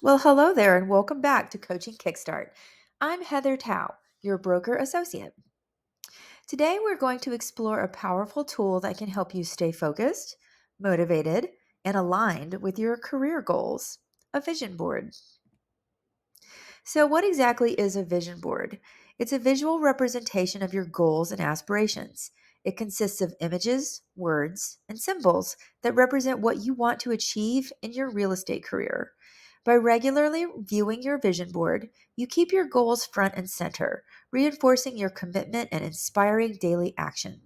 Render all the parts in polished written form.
Well, hello there, and welcome back to Coaching Kickstart. I'm Heather Towe, your broker associate. Today, we're going to explore a powerful tool that can help you stay focused, motivated, and aligned with your career goals, a vision board. So, what exactly is a vision board? It's a visual representation of your goals and aspirations. It consists of images, words, and symbols that represent what you want to achieve in your real estate career. By regularly viewing your vision board, you keep your goals front and center, reinforcing your commitment and inspiring daily action.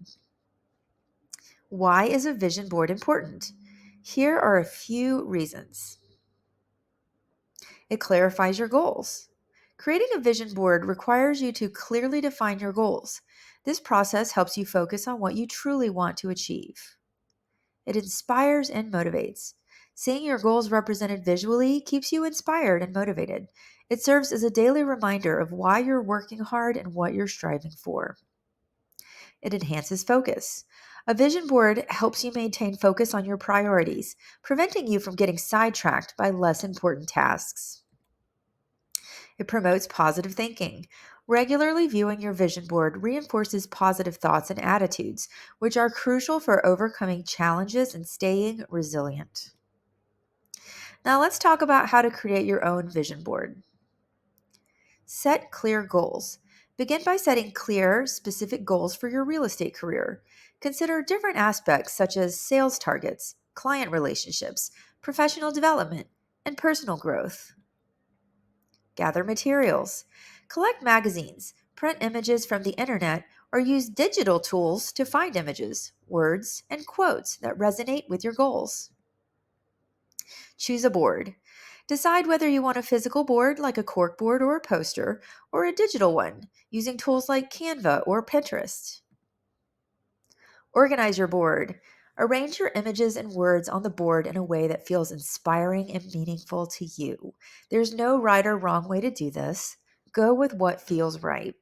Why is a vision board important? Here are a few reasons. It clarifies your goals. Creating a vision board requires you to clearly define your goals. This process helps you focus on what you truly want to achieve. It inspires and motivates. Seeing your goals represented visually keeps you inspired and motivated. It serves as a daily reminder of why you're working hard and what you're striving for. It enhances focus. A vision board helps you maintain focus on your priorities, preventing you from getting sidetracked by less important tasks. It promotes positive thinking. Regularly viewing your vision board reinforces positive thoughts and attitudes, which are crucial for overcoming challenges and staying resilient. Now, let's talk about how to create your own vision board. Set clear goals. Begin by setting clear, specific goals for your real estate career. Consider different aspects such as sales targets, client relationships, professional development, and personal growth. Gather materials. Collect magazines, print images from the internet, or use digital tools to find images, words, and quotes that resonate with your goals. Choose a board. Decide whether you want a physical board like a cork board or a poster, or a digital one using tools like Canva or Pinterest. Organize your board. Arrange your images and words on the board in a way that feels inspiring and meaningful to you. There's no right or wrong way to do this. Go with what feels right.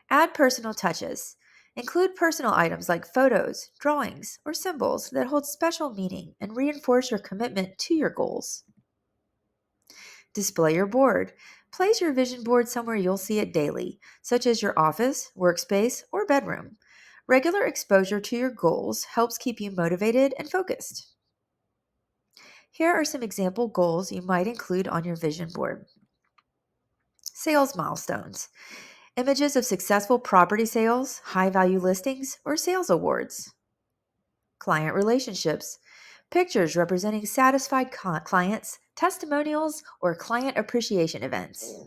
Add personal touches. Include personal items like photos, drawings, or symbols that hold special meaning and reinforce your commitment to your goals. Display your board. Place your vision board somewhere you'll see it daily, such as your office, workspace, or bedroom. Regular exposure to your goals helps keep you motivated and focused. Here are some example goals you might include on your vision board. Sales milestones. Images of successful property sales, high value listings, or sales awards. Client relationships. Pictures representing satisfied clients, testimonials, or client appreciation events.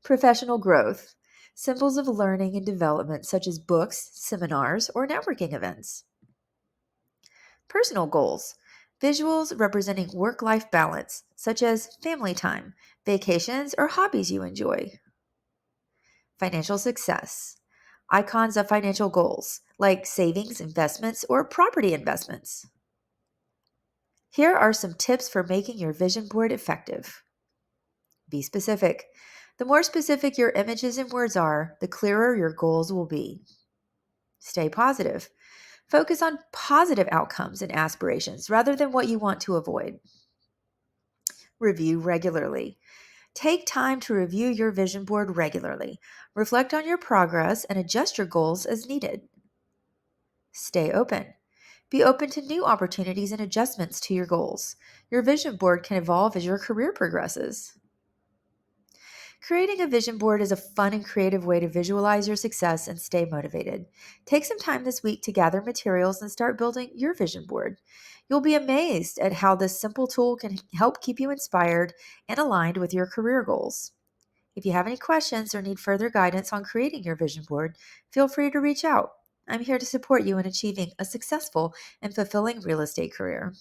Professional growth. Symbols of learning and development such as books, seminars, or networking events. Personal goals. Visuals representing work life balance, such as family time, vacations, or hobbies you enjoy. Financial success. Icons of financial goals, like savings, investments, or property investments. Here are some tips for making your vision board effective. Be specific. The more specific your images and words are, the clearer your goals will be. Stay positive. Focus on positive outcomes and aspirations rather than what you want to avoid. Review regularly. Take time to review your vision board regularly. Reflect on your progress and adjust your goals as needed. Stay open. Be open to new opportunities and adjustments to your goals. Your vision board can evolve as your career progresses. Creating a vision board is a fun and creative way to visualize your success and stay motivated. Take some time this week to gather materials and start building your vision board. You'll be amazed at how this simple tool can help keep you inspired and aligned with your career goals. If you have any questions or need further guidance on creating your vision board, feel free to reach out. I'm here to support you in achieving a successful and fulfilling real estate career.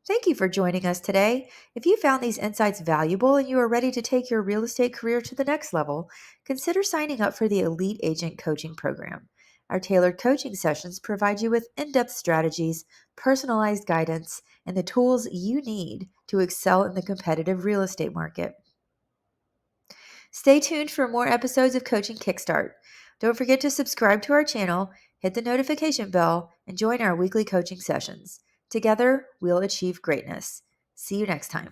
Thank you for joining us today. If you found these insights valuable and you are ready to take your real estate career to the next level, consider signing up for the Elite Agent Coaching Program. Our tailored coaching sessions provide you with in-depth strategies, personalized guidance, and the tools you need to excel in the competitive real estate market. Stay tuned for more episodes of Coaching Kickstart. Don't forget to subscribe to our channel, hit the notification bell, and join our weekly coaching sessions. Together, we'll achieve greatness. See you next time.